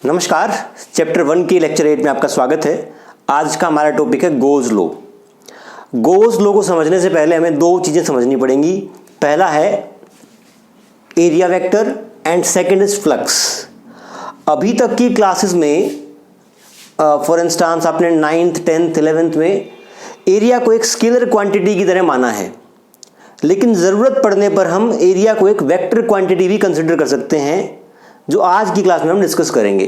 नमस्कार, चैप्टर 1 के लेक्चर 8 में आपका स्वागत है। आज का हमारा टॉपिक है गोज लॉ। गोज लॉ को समझने से पहले हमें दो चीज़ें समझनी पड़ेंगी। पहला है area vector and second is flux. अभी तक की क्लासेस में फॉर इंस्टांस आपने 9th 10th 11th में एरिया को एक स्केलर क्वांटिटी की तरह माना है, लेकिन ज़रूरत पड़ने पर हम एरिया को एक वेक्टर क्वांटिटी भी कंसिडर कर सकते हैं, जो आज की क्लास में हम डिस्कस करेंगे।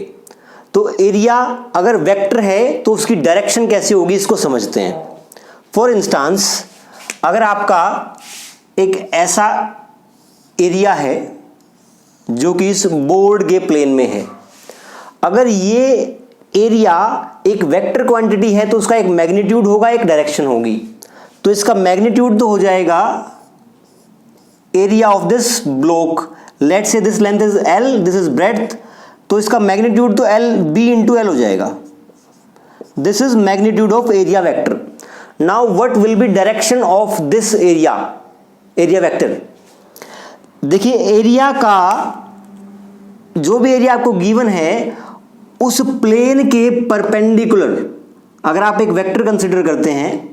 तो एरिया अगर वेक्टर है तो उसकी डायरेक्शन कैसी होगी इसको समझते हैं। फॉर इंस्टांस अगर आपका एक ऐसा एरिया है जो कि इस बोर्ड के प्लेन में है, अगर ये एरिया एक वेक्टर क्वांटिटी है तो उसका एक मैग्नीट्यूड होगा, एक डायरेक्शन होगी। तो इसका मैग्नीट्यूड तो हो जाएगा area of this block. Let's say this length is L, this is breadth, तो इसका मैग्नीट्यूड तो L B इंटू L हो जाएगा। This is magnitude of area vector. Now what will be direction of this area vector. देखिए area का जो भी area आपको गिवन है उस प्लेन के परपेंडिकुलर अगर आप एक वेक्टर कंसिडर करते हैं,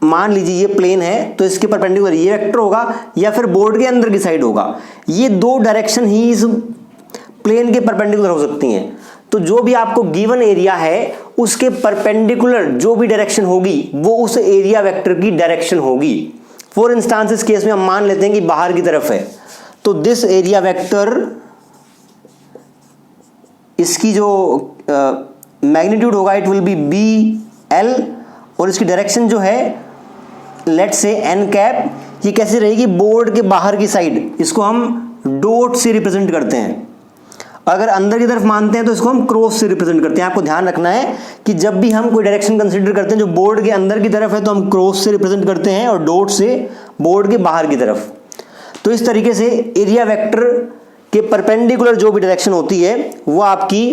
मान लीजिए ये प्लेन है तो इसके परपेंडिकुलर ये वेक्टर होगा या फिर बोर्ड के अंदर की साइड होगा। ये दो डायरेक्शन ही इस प्लेन के परपेंडिकुलर हो सकती हैं। तो जो भी आपको गिवन एरिया है उसके परपेंडिकुलर जो भी डायरेक्शन होगी वो उस एरिया वेक्टर की डायरेक्शन होगी। फॉर इंस्टांस इस केस में हम मान लेते हैं कि बाहर की तरफ है, तो दिस एरिया वेक्टर इसकी जो मैग्नीट्यूड होगा इट विल बी BL और इसकी डायरेक्शन जो है लेट्स से n कैप। ये कैसे रहेगी, बोर्ड के बाहर की साइड। इसको हम डॉट से रिप्रेजेंट करते हैं। अगर अंदर की तरफ मानते हैं तो इसको हम क्रॉस से रिप्रेजेंट करते हैं। आपको ध्यान रखना है कि जब भी हम कोई डायरेक्शन कंसीडर करते हैं जो बोर्ड के अंदर की तरफ है तो हम क्रॉस से रिप्रेजेंट करते हैं और डॉट से बोर्ड के बाहर की तरफ। तो इस तरीके से एरिया वेक्टर के परपेंडिकुलर जो भी डायरेक्शन होती है वो आपकी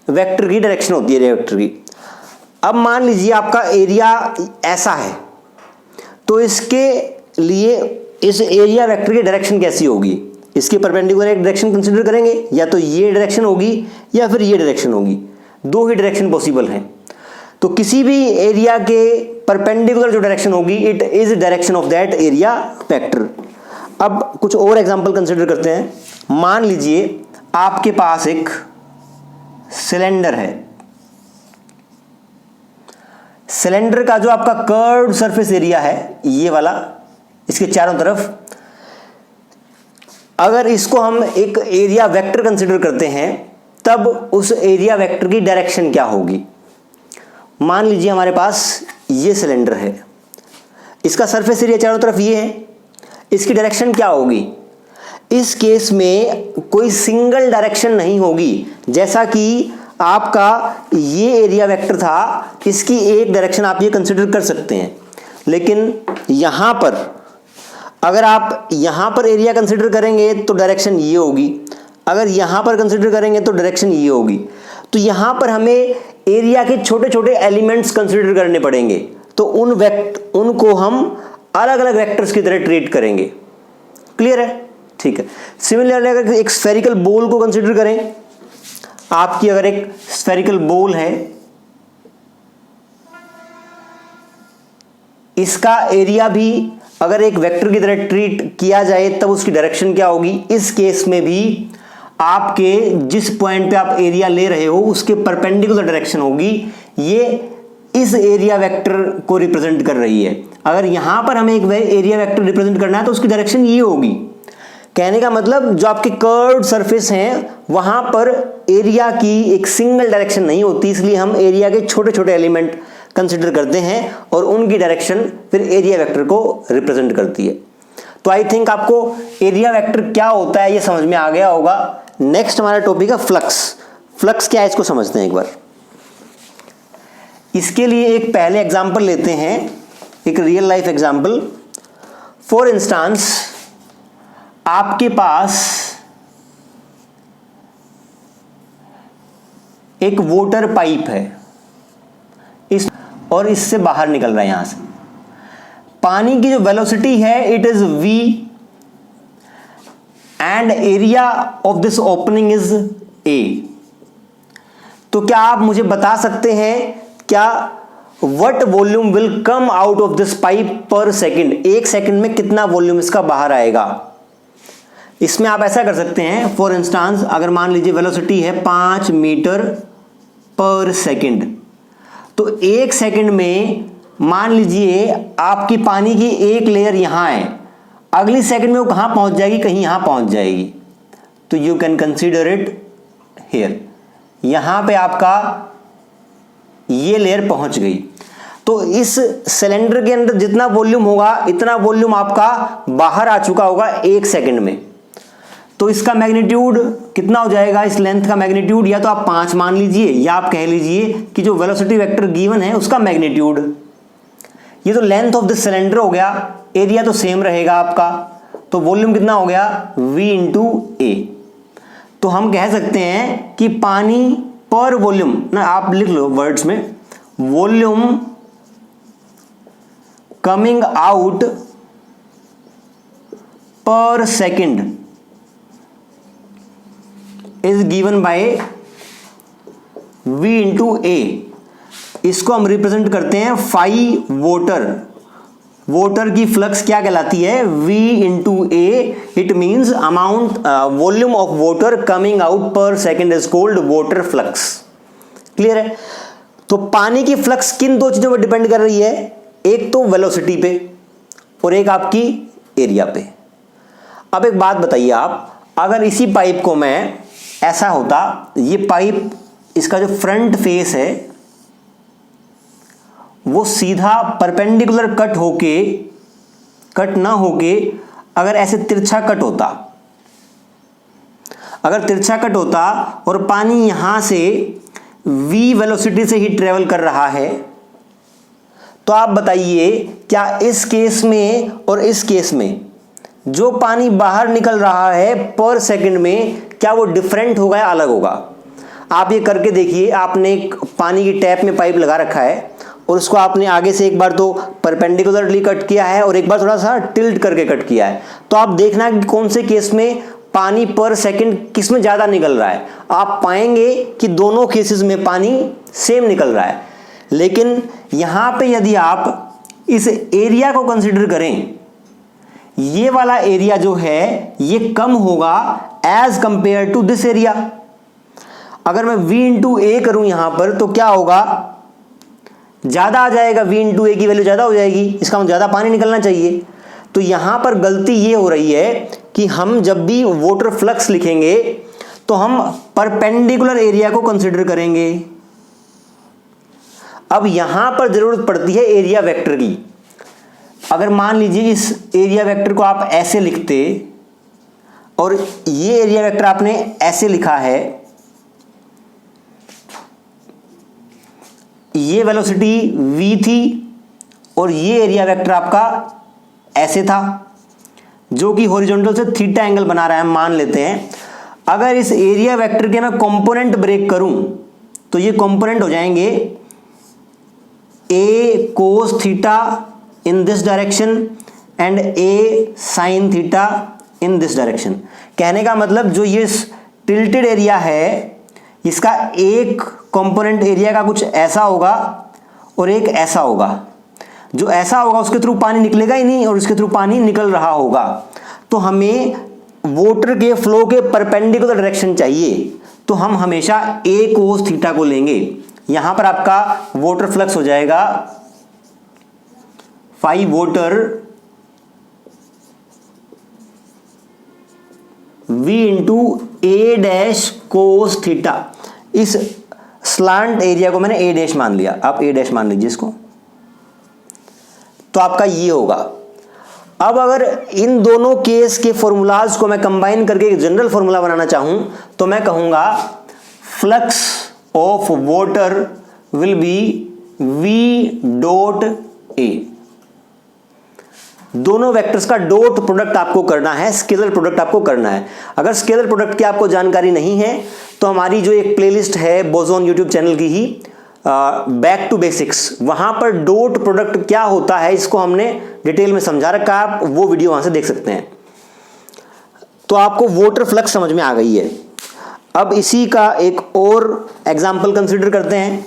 वेक्टर की डायरेक्शन होती है, एरिया वेक्टर की। अब मान लीजिए आपका एरिया ऐसा है, तो इसके लिए इस एरिया वेक्टर की डायरेक्शन कैसी होगी। इसके परपेंडिकुलर एक डायरेक्शन कंसीडर करेंगे, या तो ये डायरेक्शन होगी या फिर ये डायरेक्शन होगी। दो ही डायरेक्शन पॉसिबल हैं। तो किसी भी एरिया के परपेंडिकुलर जो डायरेक्शन होगी it is direction of that area vector. अब कुछ और एग्जांपल कंसीडर करते हैं। मान लीजिए आपके पास एक सिलेंडर है। सिलेंडर का जो आपका कर्व्ड सरफेस एरिया है ये वाला, इसके चारों तरफ, अगर इसको हम एक एरिया वेक्टर कंसीडर करते हैं तब उस एरिया वेक्टर की डायरेक्शन क्या होगी। मान लीजिए हमारे पास ये सिलेंडर है, इसका सरफेस एरिया चारों तरफ ये है, इसकी डायरेक्शन क्या होगी। इस केस में कोई सिंगल डायरेक्शन नहीं होगी। जैसा कि आपका ये एरिया वेक्टर था, इसकी एक डायरेक्शन आप ये कंसिडर कर सकते हैं, लेकिन यहां पर अगर आप यहां पर एरिया कंसिडर करेंगे तो डायरेक्शन ये होगी, अगर यहां पर कंसिडर करेंगे तो डायरेक्शन ये होगी। तो यहां पर हमें एरिया के छोटे छोटे एलिमेंट्स कंसिडर करने पड़ेंगे, तो उनको हम अलग अलग वेक्टर्स की तरह ट्रीट करेंगे। क्लियर है? ठीक है। सिमिलरली अगर एक स्फेरिकल बॉल को कंसिडर करें, आपकी अगर एक स्फेरिकल बॉल है, इसका एरिया भी अगर एक वेक्टर की तरह ट्रीट किया जाए तब उसकी डायरेक्शन क्या होगी। इस केस में भी आपके जिस पॉइंट पे आप एरिया ले रहे हो उसके परपेंडिकुलर डायरेक्शन होगी। ये इस एरिया वेक्टर को रिप्रेजेंट कर रही है। अगर यहां पर हमें एक एरिया वेक्टर रिप्रेजेंट करना है तो उसकी डायरेक्शन ये होगी। कहने का मतलब जो आपके कर्व्ड सरफेस हैं वहां पर एरिया की एक सिंगल डायरेक्शन नहीं होती, इसलिए हम एरिया के छोटे छोटे एलिमेंट कंसिडर करते हैं और उनकी डायरेक्शन फिर एरिया वेक्टर को रिप्रेजेंट करती है। तो आई थिंक आपको एरिया वेक्टर क्या होता है ये समझ में आ गया होगा। नेक्स्ट हमारा टॉपिक है फ्लक्स। फ्लक्स क्या है इसको समझते हैं एक बार। इसके लिए एक पहले एग्जांपल लेते हैं, एक real life example. For instance आपके पास एक वाटर पाइप है और इससे बाहर निकल रहा है। यहां से पानी की जो वेलोसिटी है it is v and area of this opening is A. तो क्या आप मुझे बता सकते हैं क्या what volume will come out of this pipe पर सेकंड, एक सेकंड में कितना वॉल्यूम इसका बाहर आएगा। इसमें आप ऐसा कर सकते हैं, फॉर इंस्टांस अगर मान लीजिए वेलोसिटी है 5 मीटर पर सेकंड, तो एक सेकंड में मान लीजिए आपकी पानी की एक लेयर यहां है, अगली सेकंड में वो कहां पहुंच जाएगी, कहीं यहां पहुंच जाएगी। तो you can consider it here, यहां पे आपका ये लेयर पहुंच गई। तो इस सिलेंडर के अंदर जितना वॉल्यूम होगा इतना वॉल्यूम आपका बाहर आ चुका होगा एक सेकंड में। तो इसका मैग्नीट्यूड कितना हो जाएगा, इस लेंथ का मैग्नीट्यूड या तो आप 5 मान लीजिए या आप कह लीजिए कि जो वेलोसिटी वेक्टर गिवन है उसका मैग्नीट्यूड। ये तो लेंथ ऑफ दिस सिलेंडर हो गया, एरिया तो सेम रहेगा आपका, तो वॉल्यूम कितना हो गया V इंटू ए। तो हम कह सकते हैं कि पानी पर वॉल्यूम ना, आप लिख लो वर्ड्स में, volume coming out per second is given by V into A. इसको हम रिप्रेजेंट करते हैं फाई वोटर। वोटर की फ्लक्स क्या कहलाती है, V into A. It means amount volume of water coming out per second is called water flux. Clear है। तो पानी की फ्लक्स किन दो चीजों पर डिपेंड कर रही है, एक तो वेलोसिटी पे और एक आपकी एरिया पे। अब एक बात बताइए आप, अगर इसी पाइप को मैं ऐसा होता, ये पाइप इसका जो फ्रंट फेस है वो सीधा परपेंडिकुलर कट ना होके अगर ऐसे तिरछा कट होता, अगर तिरछा कट होता और पानी यहां से v वेलोसिटी से ही ट्रेवल कर रहा है, तो आप बताइए क्या इस केस में और इस केस में जो पानी बाहर निकल रहा है पर सेकंड में, क्या वो डिफरेंट होगा या अलग होगा। आप ये करके देखिए, आपने एक पानी की टैप में पाइप लगा रखा है और उसको आपने आगे से एक बार तो परपेंडिकुलरली कट किया है और एक बार थोड़ा सा टिल्ट करके कट किया है, तो आप देखना कि कौन से केस में पानी पर सेकंड किस में ज्यादा निकल रहा है। आप पाएंगे कि दोनों केसेस में पानी सेम निकल रहा है। लेकिन यहां पे यदि आप इस एरिया को कंसीडर करें, ये वाला एरिया जो है ये कम होगा as compare to this area. अगर मैं V इंटू ए करूं यहां पर तो क्या होगा, ज्यादा आ जाएगा, V इंटू ए की वैल्यू ज्यादा हो जाएगी, इसका मतलब ज्यादा पानी निकलना चाहिए। तो यहां पर गलती ये हो रही है कि हम जब भी वाटर फ्लक्स लिखेंगे तो हम परपेंडिकुलर एरिया को कंसीडर करेंगे। अब यहां पर जरूरत पड़ती है एरिया वेक्टर की। अगर मान लीजिए इस एरिया वेक्टर को आप ऐसे लिखते और ये एरिया वेक्टर आपने ऐसे लिखा है, ये वेलोसिटी v थी और ये एरिया वेक्टर आपका ऐसे था जो कि हॉरिजॉन्टल से थीटा एंगल बना रहा है, मान लेते हैं। अगर इस एरिया वेक्टर के मैं कंपोनेंट ब्रेक करूं तो ये कंपोनेंट हो जाएंगे a cos theta in this direction and a sin theta in this direction. कहने का मतलब जो ये टिल्टेड एरिया है इसका एक कंपोनेंट एरिया का कुछ ऐसा होगा और एक ऐसा होगा। जो ऐसा होगा उसके थ्रू पानी निकलेगा ही नहीं और इसके थ्रू पानी निकल रहा होगा। तो हमें वाटर के फ्लो के परपेंडिकुलर डायरेक्शन चाहिए, तो हम हमेशा a cos थीटा को लेंगे। यहां पर आपका वाटर फ्लक्स हो जाएगा फाई वाटर v इंटू ए डैश कोस थीटा। इस स्लांट एरिया को मैंने a डैश मान लिया, आप a डैश मान लीजिए इसको, तो आपका ये होगा। अब अगर इन दोनों केस के फॉर्मूलाज को मैं कंबाइन करके एक जनरल फॉर्मूला बनाना चाहूं तो मैं कहूंगा flux of water will be v dot a। दोनों वेक्टर्स का डॉट प्रोडक्ट आपको करना है, स्केलर प्रोडक्ट आपको करना है। अगर स्केलर प्रोडक्ट की आपको जानकारी नहीं है तो हमारी जो एक प्लेलिस्ट है बोजोन यूट्यूब चैनल की ही बैक टू बेसिक्स, वहां पर डॉट प्रोडक्ट क्या होता है इसको हमने डिटेल में समझा रखा है, आप वो वीडियो वहां से देख सकते हैं। तो आपको वाटर फ्लक्स समझ में आ गई है। अब इसी का एक और एग्जाम्पल कंसिडर करते हैं।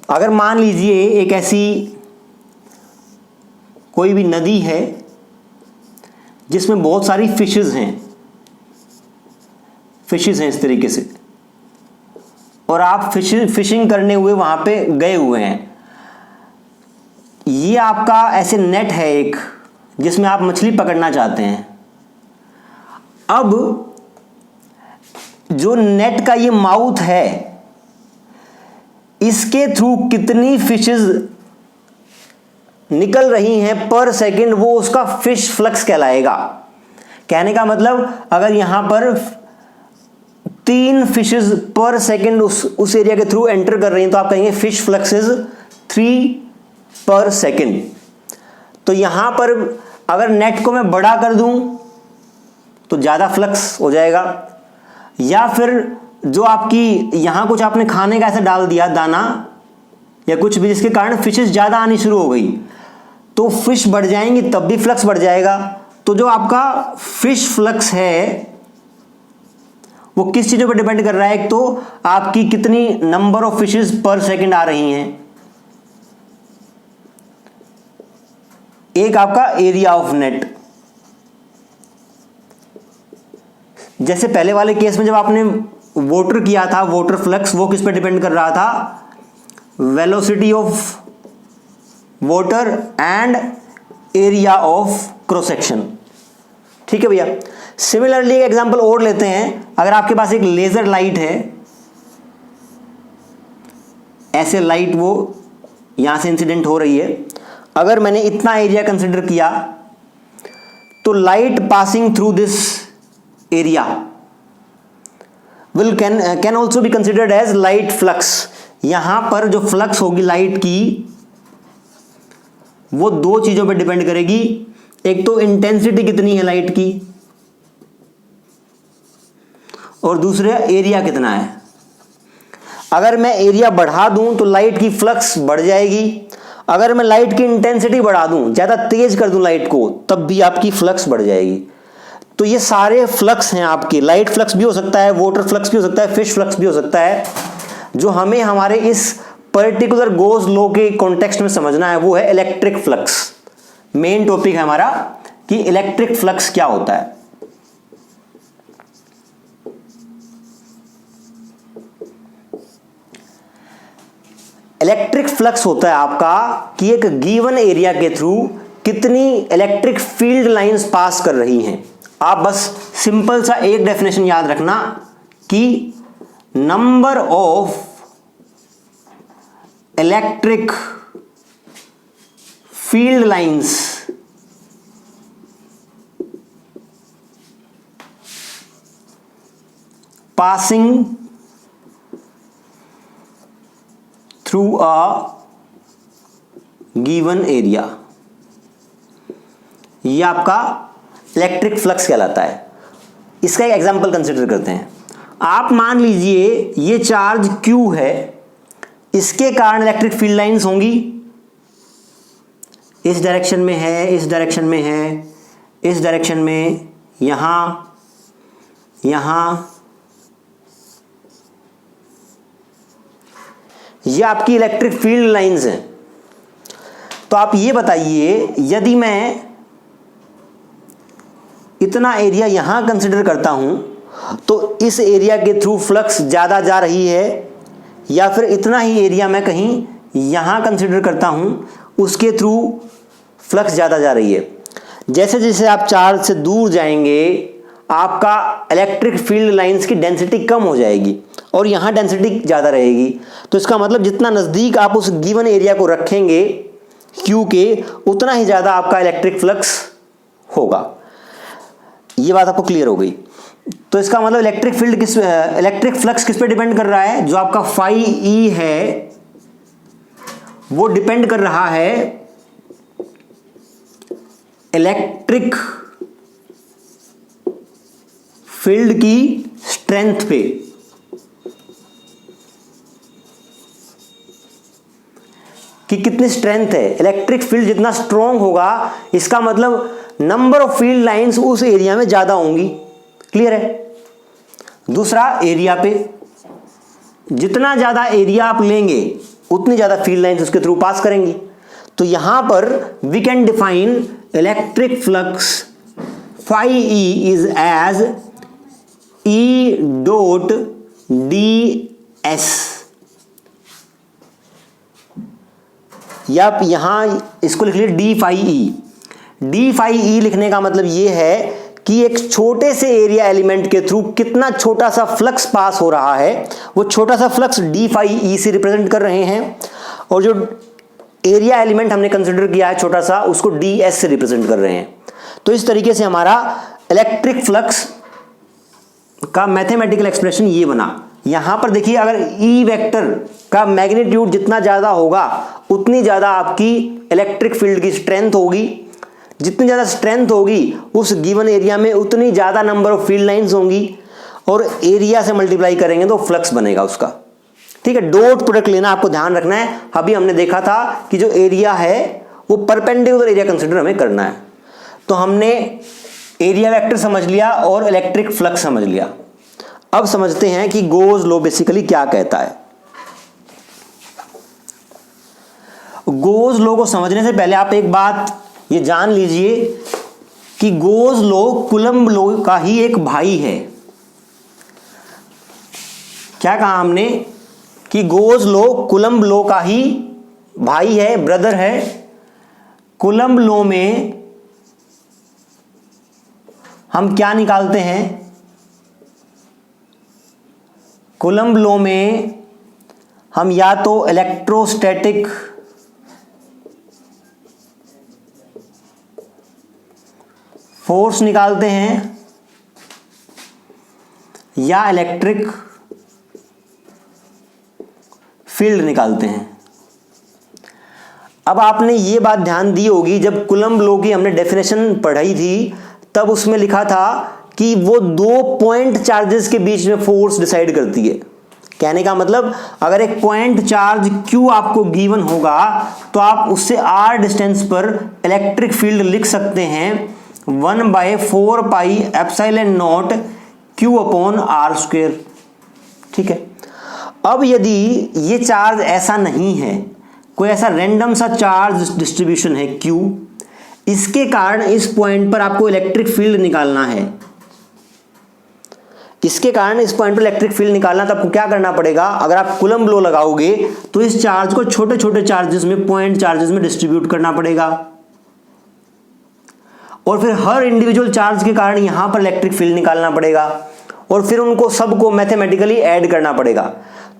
अगर मान लीजिए एक ऐसी कोई भी नदी है जिसमें बहुत सारी फिशेस हैं इस तरीके से, और आप फिशिंग करने हुए वहां पे गए हुए हैं। ये आपका ऐसे नेट है एक, जिसमें आप मछली पकड़ना चाहते हैं। अब जो नेट का ये माउथ है, इसके थ्रू कितनी फिशेस निकल रही हैं पर सेकंड, वो उसका फिश फ्लक्स कहलाएगा। कहने का मतलब अगर यहां पर 3 फिशेस पर सेकंड उस एरिया के थ्रू एंटर कर रही हैं, तो आप कहेंगे फिश फ्लक्स इज 3 पर सेकंड। तो यहां पर अगर नेट को मैं बड़ा कर दूं तो ज्यादा फ्लक्स हो जाएगा, या फिर जो आपकी यहां कुछ आपने खाने का ऐसा डाल दिया दाना या कुछ भी, जिसके कारण फिशेस ज्यादा आनी शुरू हो गई, तो फिश बढ़ जाएंगी, तब भी फ्लक्स बढ़ जाएगा। तो जो आपका फिश फ्लक्स है वो किस चीजों पर डिपेंड कर रहा है? एक तो आपकी कितनी नंबर ऑफ फिशेस पर सेकंड आ रही हैं, एक आपका एरिया ऑफ नेट। जैसे पहले वाले केस में जब आपने वाटर किया था, वाटर फ्लक्स, वो किस पे डिपेंड कर रहा था? Velocity of water and area of cross section. ठीक है भैया। सिमिलरली एक एग्जांपल और लेते हैं। अगर आपके पास एक लेजर लाइट है, ऐसे लाइट वो यहां से इंसिडेंट हो रही है, अगर मैंने इतना एरिया कंसिडर किया, तो light passing through this area can also be considered as light flux. यहां पर जो फ्लक्स होगी लाइट की, वो 2 चीजों पे डिपेंड करेगी। एक तो इंटेंसिटी कितनी है लाइट की, और दूसरा एरिया कितना है। अगर मैं एरिया बढ़ा दूं तो लाइट की फ्लक्स बढ़ जाएगी, अगर मैं लाइट की इंटेंसिटी बढ़ा दूं, ज्यादा तेज कर दूं लाइट को, तब भी आपकी फ्लक्स बढ़ जाएगी। तो ये सारे फ्लक्स हैं आपके। लाइट फ्लक्स भी हो सकता है, वाटर फ्लक्स भी हो सकता है, फिश फ्लक्स भी हो सकता है। जो हमें हमारे इस पर्टिकुलर गोज लॉ के कॉन्टेक्स्ट में समझना है वो है इलेक्ट्रिक फ्लक्स। मेन टॉपिक है हमारा कि इलेक्ट्रिक फ्लक्स क्या होता है। इलेक्ट्रिक फ्लक्स होता है आपका कि एक गिवन एरिया के थ्रू कितनी इलेक्ट्रिक फील्ड लाइंस पास कर रही हैं। आप बस सिंपल सा एक डेफिनेशन याद रखना कि number of electric field lines passing through a given area, ये आपका इलेक्ट्रिक फ्लक्स कहलाता है। इसका एक एग्जांपल कंसिडर करते हैं। आप मान लीजिए ये चार्ज Q है, इसके कारण इलेक्ट्रिक फील्ड लाइंस होंगी, इस डायरेक्शन में है, इस डायरेक्शन में है, इस डायरेक्शन में, यहां, यहां। ये आपकी इलेक्ट्रिक फील्ड लाइंस हैं। तो आप ये बताइए, यदि मैं इतना एरिया यहां कंसिडर करता हूं तो इस एरिया के थ्रू फ्लक्स ज्यादा जा रही है, या फिर इतना ही एरिया मैं कहीं यहां कंसिडर करता हूं उसके थ्रू फ्लक्स ज्यादा जा रही है। जैसे जैसे आप चार्ज से दूर जाएंगे आपका इलेक्ट्रिक फील्ड लाइंस की डेंसिटी कम हो जाएगी और यहां डेंसिटी ज्यादा रहेगी। तो इसका मतलब जितना नजदीक आप उस गिवन एरिया को रखेंगे Q के, उतना ही ज्यादा आपका इलेक्ट्रिक फ्लक्स होगा। ये बात आपको क्लियर हो गई। तो इसका मतलब इलेक्ट्रिक फ्लक्स किस पे डिपेंड कर रहा है? जो आपका फाई E है वो डिपेंड कर रहा है इलेक्ट्रिक फील्ड की स्ट्रेंथ पे। कि कितनी स्ट्रेंथ है। इलेक्ट्रिक फील्ड जितना स्ट्रॉन्ग होगा इसका मतलब नंबर ऑफ फील्ड लाइंस उस एरिया में ज्यादा होंगी। क्लियर है। दूसरा, एरिया पे जितना ज्यादा एरिया आप लेंगे उतनी ज्यादा फील्ड लाइंस उसके थ्रू पास करेंगी। तो यहां पर we can define electric flux phi E is as E dot ds, या यहां इसको लिख लीजिए d phi E। d phi E लिखने का मतलब यह है कि एक छोटे से एरिया एलिमेंट के थ्रू कितना छोटा सा फ्लक्स पास हो रहा है, वो छोटा सा फ्लक्स d phi E से रिप्रेजेंट कर रहे हैं, और जो एरिया एलिमेंट हमने कंसिडर किया है छोटा सा, उसको ds से रिप्रेजेंट कर रहे हैं। तो इस तरीके से हमारा इलेक्ट्रिक फ्लक्स का मैथमेटिकल एक्सप्रेशन ये बना। यहां पर देखिए, अगर E वेक्टर का मैग्नीट्यूड जितना ज्यादा होगा उतनी ज्यादा आपकी इलेक्ट्रिक फील्ड की स्ट्रेंथ होगी। जितनी ज्यादा स्ट्रेंथ होगी उस गिवन एरिया में उतनी ज्यादा नंबर ऑफ फील्ड लाइंस होंगी, और एरिया से मल्टीप्लाई करेंगे तो फ्लक्स बनेगा उसका। ठीक है, डॉट प्रोडक्ट लेना आपको ध्यान रखना है। अभी हमने देखा था कि जो एरिया है वो परपेंडिकुलर एरिया कंसिडर हमें करना है। तो हमने एरिया वेक्टर समझ लिया और इलेक्ट्रिक फ्लक्स समझ लिया। अब समझते हैं कि गोज लॉ बेसिकली क्या कहता है। गोज लॉ को समझने से पहले आप एक बात ये जान लीजिए कि गोज लॉ कूलम्ब लॉ का ही एक भाई है। क्या कहा हमने कि गोज लॉ कूलम्ब लॉ का ही भाई है, ब्रदर है। कूलम्ब लॉ में हम क्या निकालते हैं? कूलम्ब लॉ में हम या तो इलेक्ट्रोस्टैटिक फोर्स निकालते हैं या इलेक्ट्रिक फील्ड निकालते हैं। अब आपने ये बात ध्यान दी होगी, जब कूलम्ब लॉ की हमने डेफिनेशन पढ़ाई थी तब उसमें लिखा था कि वो दो पॉइंट चार्जेस के बीच में फोर्स डिसाइड करती है। कहने का मतलब, अगर एक पॉइंट चार्ज Q आपको गिवन होगा तो आप उससे r डिस्टेंस पर इलेक्ट्रिक फील्ड लिख सकते हैं 1/4 pi epsilon not Q upon r²। ठीक है। अब यदि ये चार्ज ऐसा नहीं है, कोई ऐसा रैंडम सा चार्ज डिस्ट्रीब्यूशन है Q, इसके कारण इस पॉइंट पर आपको इलेक्ट्रिक फील्ड निकालना है। इसके कारण इस पॉइंट पर इलेक्ट्रिक फील्ड निकालना, तो आपको क्या करना पड़ेगा? अगर आप कूलम्ब लॉ लगाओगे तो इस चार्ज को छोटे छोटे चार्जेस में, पॉइंट चार्जेस में डिस्ट्रीब्यूट करना पड़ेगा, और फिर हर इंडिविजुअल चार्ज के कारण यहां पर इलेक्ट्रिक फील्ड निकालना पड़ेगा, और फिर उनको सबको मैथमेटिकली ऐड करना पड़ेगा।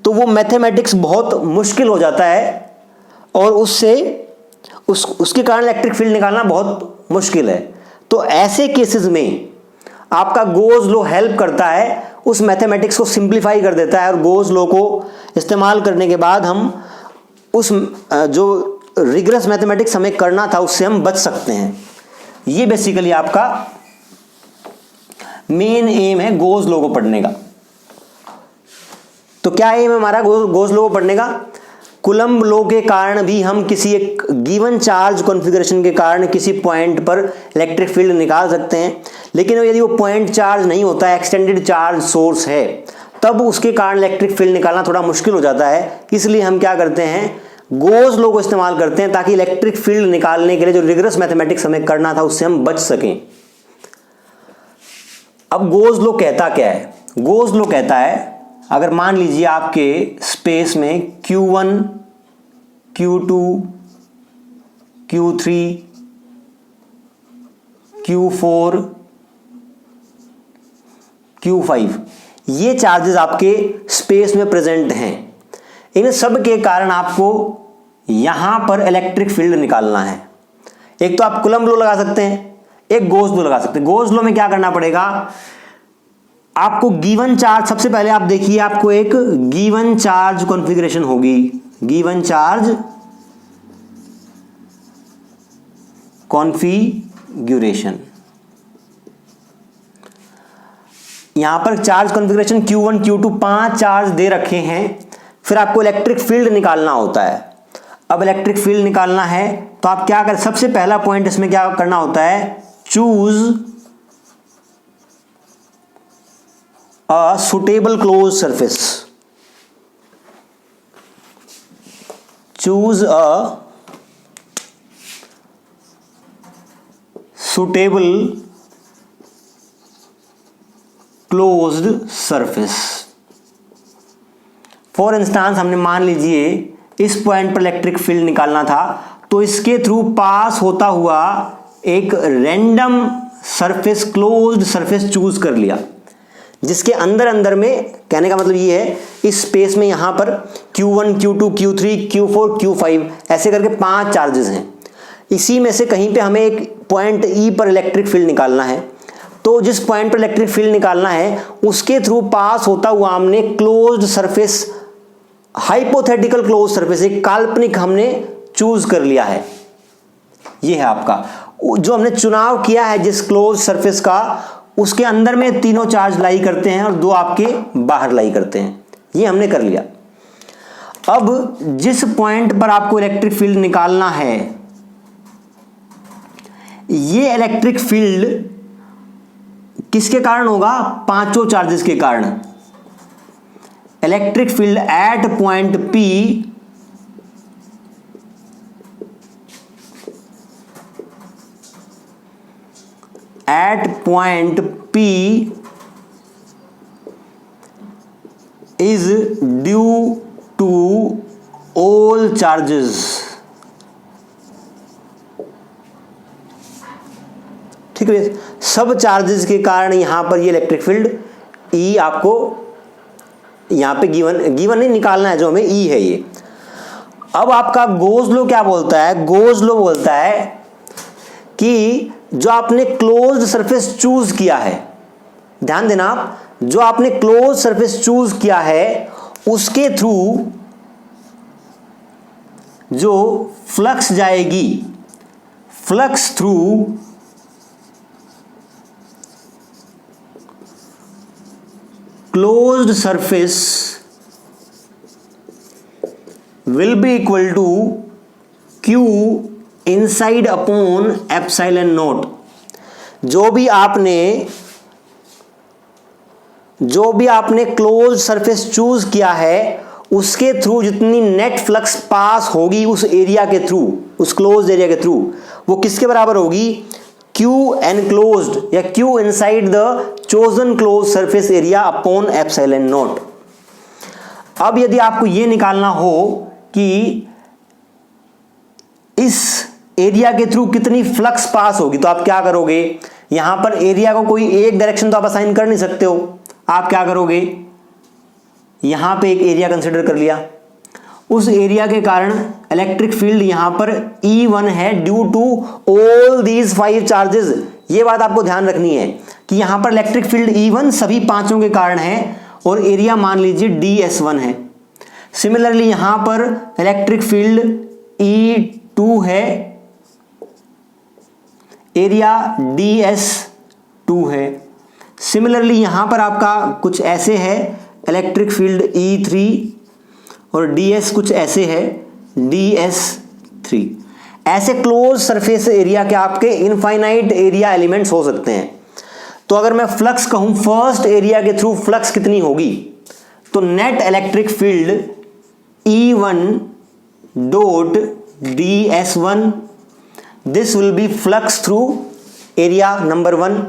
तो वो मैथमेटिक्स बहुत मुश्किल हो जाता है, और उसके कारण इलेक्ट्रिक फील्ड निकालना बहुत मुश्किल है। तो ऐसे केसेस में आपका गोज लॉ हेल्प करता है, उस मैथमेटिक्स को सिंप्लीफाई कर देता है, और गोज लॉ को इस्तेमाल करने के बाद हम उस जो रिगरस मैथमेटिक्स हमें करना था उससे हम बच सकते हैं। ये बेसिकली आपका मेन एम है गोज लॉ को पढ़ने का। तो क्या एम है हमारा गोज लॉ को पढ़ने का? कूलम्ब लॉ के कारण भी हम किसी एक गिवन चार्ज कॉन्फ़िगरेशन के कारण किसी पॉइंट पर इलेक्ट्रिक फील्ड निकाल सकते हैं, लेकिन यदि वो पॉइंट चार्ज नहीं होता है, एक्सटेंडेड चार्ज सोर्स है, तब उसके कारण इलेक्ट्रिक फील्ड निकालना थोड़ा मुश्किल हो जाता है। इसलिए हम क्या करते हैं, गोज लॉ को इस्तेमाल करते हैं, ताकि इलेक्ट्रिक फील्ड निकालने के लिए जो रिगरस मैथमेटिक्स हमें करना था उससे हम बच सकें। अब गोज लॉ कहता क्या है? गोज लॉ कहता है, अगर मान लीजिए आपके स्पेस में Q1, Q2, Q3, Q4, Q5 ये चार्जेस आपके स्पेस में प्रेजेंट हैं, इन सब के कारण आपको यहां पर इलेक्ट्रिक फील्ड निकालना है। एक तो आप कूलम्ब लॉ लगा सकते हैं, एक गोज लॉ लगा सकते हैं। गोज लॉ में क्या करना पड़ेगा? आपको गिवन चार्ज, सबसे पहले आप देखिए, आपको एक गिवन चार्ज कॉन्फ़िगरेशन होगी, गिवन चार्ज कॉन्फ़िगरेशन। यहां पर charge configuration Q1, Q2 5 charge दे रखे हैं, फिर आपको इलेक्ट्रिक फील्ड निकालना होता है। अब इलेक्ट्रिक फील्ड निकालना है तो आप क्या करें, सबसे पहला पॉइंट इसमें क्या करना होता है, choose a suitable close surface, choose a suitable closed surface. For instance हमने मान लीजिए इस पॉइंट पर इलेक्ट्रिक फील्ड निकालना था, तो इसके थ्रू पास होता हुआ एक random surface, closed surface choose कर लिया, जिसके अंदर अंदर में, कहने का मतलब ये है इस स्पेस में यहां पर Q1 Q2 Q3 Q4 Q5 ऐसे करके 5 चार्जेस हैं। इसी में से कहीं पे हमें एक पॉइंट E पर इलेक्ट्रिक फील्ड निकालना है, तो जिस पॉइंट पर इलेक्ट्रिक फील्ड निकालना है उसके थ्रू पास होता हुआ हमने closed surface, hypothetical close surface, एक काल्पनिक हमने चूज कर लिया है। ये है आपका जो हमने चुनाव किया है जिस क्लोज सरफेस का, उसके अंदर में तीनों चार्ज लाई करते हैं और 2 आपके बाहर लाई करते हैं। ये हमने कर लिया। अब जिस पॉइंट पर आपको इलेक्ट्रिक फील्ड निकालना है, ये इलेक्ट्रिक फील्ड किसके कारण होगा, 5 चार्जेस के कारण। Electric field at point P is due to all charges। ठीक है, सब चार्जेस के कारण यहां पर ये इलेक्ट्रिक फील्ड E आपको यहां पे गिवन नहीं निकालना है, जो हमें E है ये। अब आपका गोज लॉ क्या बोलता है, गोज लॉ बोलता है कि जो आपने क्लोज्ड सरफेस चूज किया है, ध्यान देना आप, जो आपने क्लोज सरफेस चूज किया है उसके थ्रू जो फ्लक्स जाएगी, flux through closed surface will be equal to Q inside upon epsilon naught। जो भी आपने क्लोज सरफेस चूज किया है उसके थ्रू जितनी नेट फ्लक्स पास होगी उस एरिया के थ्रू, उस क्लोज एरिया के थ्रू, वो किसके बराबर होगी, Q enclosed या Q inside the chosen closed surface area upon epsilon naught। अब यदि आपको यह निकालना हो कि इस एरिया के थ्रू कितनी फ्लक्स पास होगी, तो आप क्या करोगे, यहां पर एरिया को कोई एक डायरेक्शन तो आप असाइन कर नहीं सकते हो, आप क्या करोगे, यहां पे एक एरिया कंसीडर कर लिया, उस एरिया के कारण इलेक्ट्रिक फील्ड यहां पर E1 है due to all these 5 charges. ये बात आपको ध्यान रखनी है कि यहां पर इलेक्ट्रिक फील्ड E1 सभी 5 के कारण है और एरिया मान लीजिए DS1 है। सिमिलरली यहां पर इलेक्ट्रिक फील्ड E2 है, एरिया DS2 है। सिमिलरली यहां पर आपका कुछ ऐसे है, इलेक्ट्रिक फील्ड E3 और DS कुछ ऐसे है, DS3। ऐसे क्लोज सरफेस एरिया के आपके इनफाइनाइट एरिया एलिमेंट्स हो सकते हैं। तो अगर मैं फ्लक्स कहूं, फर्स्ट एरिया के थ्रू फ्लक्स कितनी होगी, तो net electric field E1 dot DS1, this will be flux through area number 1।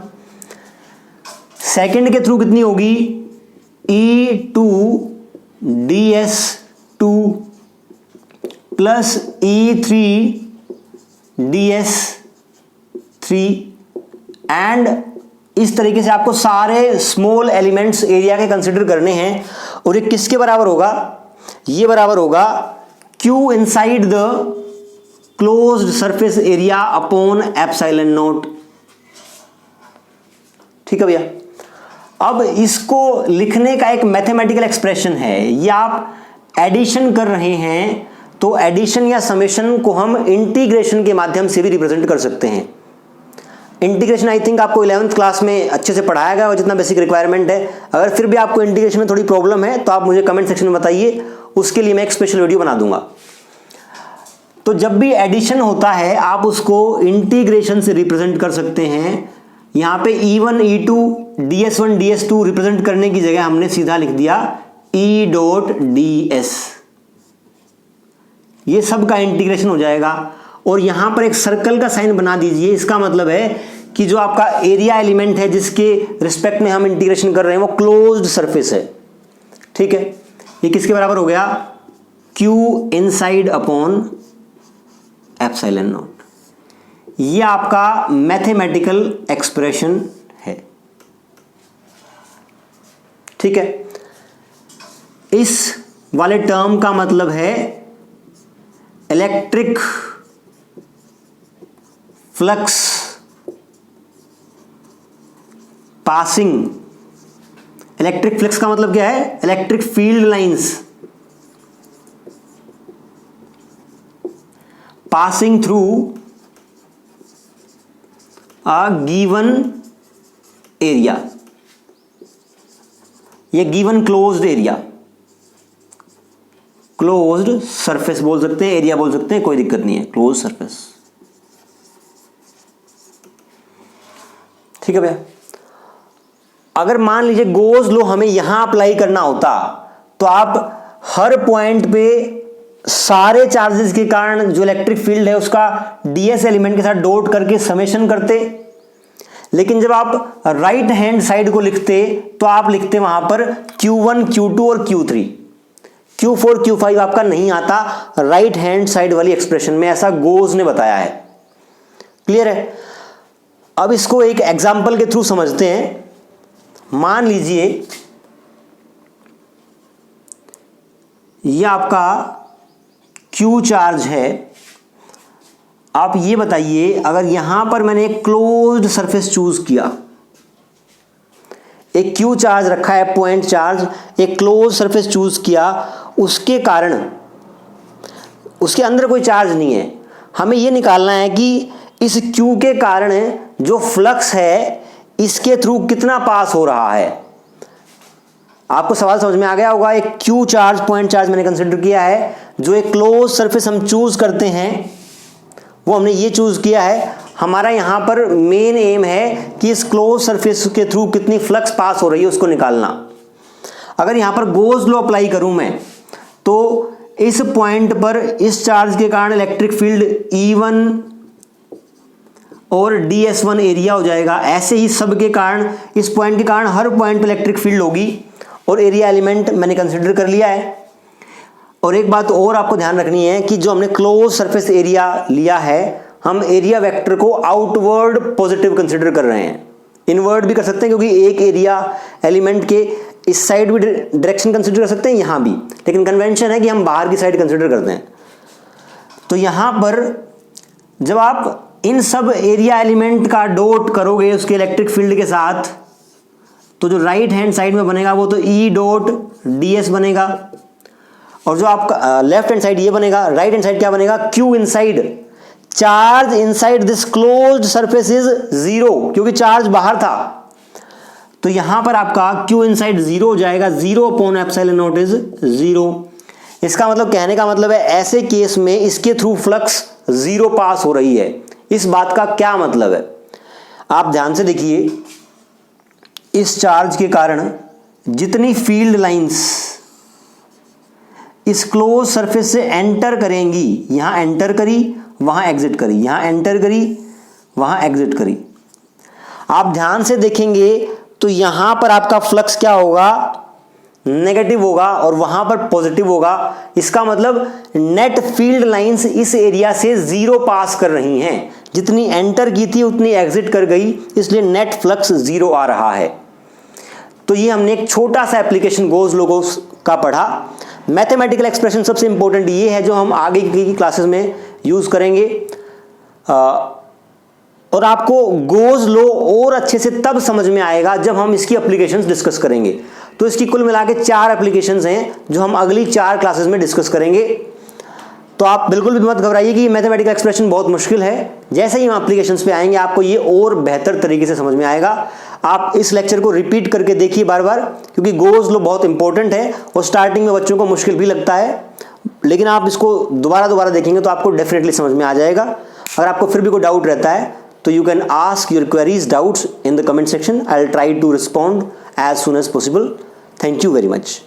Second के थ्रू कितनी होगी, E2 DS2 plus E3 DS3 and इस तरीके से आपको सारे स्मॉल एलिमेंट्स एरिया के कंसिडर करने हैं। और ये किसके बराबर होगा, ये बराबर होगा Q inside the closed surface area upon epsilon not. ठीक है भैया। अब इसको लिखने का एक मैथमेटिकल एक्सप्रेशन है, ये आप एडिशन कर रहे हैं तो एडिशन या समेशन को हम इंटीग्रेशन के माध्यम से भी रिप्रेजेंट कर सकते हैं। इंटीग्रेशन आई थिंक आपको 11th क्लास में अच्छे से पढ़ाया गया और जितना बेसिक रिक्वायरमेंट है। अगर फिर भी आपको इंटीग्रेशन में थोड़ी प्रॉब्लम है तो आप मुझे कमेंट सेक्शन में बताइए, उसके लिए मैं एक स्पेशल वीडियो बना दूंगा। तो जब भी एडिशन होता है आप उसको इंटीग्रेशन से रिप्रेजेंट कर सकते हैं। यहां पे E1 E2 DS1 DS2 represent करने की जगह हमने सीधा लिख दिया E डॉट DS। ये सब का इंटीग्रेशन हो जाएगा। और यहां पर एक सर्कल का साइन बना दीजिए। इसका मतलब है कि जो आपका एरिया एलिमेंट है जिसके रिस्पेक्ट में हम इंटीग्रेशन कर रहे हैं वो क्लोज्ड सरफेस है। ठीक है, ये किसके बराबर हो गया? Q inside upon epsilon not. ये आपका मैथमेटिकल एक्सप्रेशन है। ठीक है, इस वाले टर्म का मतलब है electric flux passing. Electric flux का मतलब क्या है? Electric field lines passing through a given area. ये given closed area, closed surface बोल सकते हैं, एरिया बोल सकते हैं, कोई दिक्कत नहीं है, क्लोज सरफेस। ठीक है भैया। अगर मान लीजिए गोज लॉ हमें यहां अप्लाई करना होता तो आप हर पॉइंट पे सारे चार्जेस के कारण जो इलेक्ट्रिक फील्ड है उसका ds एलिमेंट के साथ डॉट करके समेशन करते। लेकिन जब आप राइट हैंड साइड को लिखते तो आप लिखते वहां पर Q1 Q2 और Q3, Q4 Q5 आपका नहीं आता राइट हैंड साइड वाली एक्सप्रेशन में, ऐसा गोज ने बताया है। क्लियर है? अब इसको एक एग्जांपल के थ्रू समझते हैं। मान लीजिए ये आपका Q चार्ज है। आप ये बताइए अगर यहां पर मैंने एक क्लोज्ड सरफेस चूज किया, एक Q चार्ज रखा है, पॉइंट चार्ज, एक क्लोज सरफेस चूज किया, उसके कारण उसके अंदर कोई चार्ज नहीं है, हमें यह निकालना है कि इस Q के कारण जो फ्लक्स है इसके थ्रू कितना पास हो रहा है। आपको सवाल समझ में आ गया होगा। एक Q चार्ज, पॉइंट चार्ज मैंने कंसिडर किया है, जो एक क्लोज सरफेस हम चूज करते हैं वो हमने ये चूज किया है। हमारा यहां पर मेन एम है कि इस क्लोज सरफेस के थ्रू कितनी फ्लक्स पास हो रही है उसको निकालना। अगर यहां पर गोज लॉ अप्लाई करूं मैं तो इस पॉइंट पर इस चार्ज के कारण इलेक्ट्रिक फील्ड E1 और DS1 एरिया हो जाएगा। ऐसे ही सब के कारण, इस पॉइंट के कारण हर पॉइंट पर इलेक्ट्रिक फील्ड होगी और एरिया एलिमेंट मैंने कंसिडर कर लिया है। और एक बात और आपको ध्यान रखनी है कि जो हमने क्लोज सरफेस एरिया लिया है, हम एरिया वेक्टर को आउटवर्ड पॉजिटिव कंसिडर कर रहे हैं। इनवर्ड भी कर सकते हैं क्योंकि एक एरिया एलिमेंट के इस साइड भी डायरेक्शन कंसिडर कर सकते हैं, यहां भी, लेकिन कन्वेंशन है कि हम बाहर की साइड कंसिडर करते हैं। तो यहां पर जब आप इन सब एरिया एलिमेंट का डॉट करोगे उसके इलेक्ट्रिक फील्ड के साथ, तो जो राइट हैंड साइड में बनेगा वो तो E डॉट DS बनेगा, और जो आपका लेफ्ट हैंड साइड ये बनेगा, राइट हैंड साइड क्या बनेगा? Q inside. Charge inside this closed surface is 0, क्योंकि चार्ज बाहर था। तो यहां पर आपका Q इनसाइड 0 हो जाएगा, 0 अपॉन एप्सिलॉन नॉट इज 0। इसका मतलब, कहने का मतलब है ऐसे केस में इसके थ्रू फ्लक्स 0 पास हो रही है। इस बात का क्या मतलब है? आप ध्यान से देखिए, इस चार्ज के कारण जितनी फील्ड लाइंस इस क्लोज सरफेस से एंटर करेंगी, यहां एंटर करी, वहां एग्जिट करी, यहां एंटर करी, वहां एग्जिट करी, आप ध्यान से देखेंगे तो यहां पर आपका फ्लक्स क्या होगा? नेगेटिव होगा, और वहां पर पॉजिटिव होगा। इसका मतलब नेट फील्ड लाइंस इस एरिया से 0 पास कर रही हैं। जितनी एंटर की थी उतनी एग्जिट कर गई, इसलिए नेट फ्लक्स 0 आ रहा है। तो ये हमने एक छोटा सा एप्लीकेशन गोज लॉ का पढ़ा। मैथमेटिकल एक्सप्रेशन सबसे इंपॉर्टेंट ये है जो हम आगे की क्लासेस में यूज करेंगे। और आपको गोज लॉ और अच्छे से तब समझ में आएगा जब हम इसकी एप्लीकेशंस डिस्कस करेंगे। तो इसकी कुल मिला के 4 एप्लीकेशंस हैं जो हम अगली 4 क्लासेस में डिस्कस करेंगे। तो आप बिल्कुल भी मत घबराइए कि मैथमेटिकल एक्सप्रेशन बहुत मुश्किल है। जैसे ही हम एप्लीकेशंस पे आएंगे आपको ये और बेहतर तरीके से समझ में आएगा। आप इस लेक्चर को रिपीट करके देखिए बार बार, क्योंकि गोज लॉ बहुत इंपॉर्टेंट है और स्टार्टिंग में बच्चों को मुश्किल भी लगता है। लेकिन आप इसको दोबारा देखेंगे तो आपको डेफिनेटली समझ में आ जाएगा। अगर आपको फिर भी कोई डाउट रहता है तो you can ask your queries, doubts in the comment section. I will try to respond as soon as possible. Thank you very much.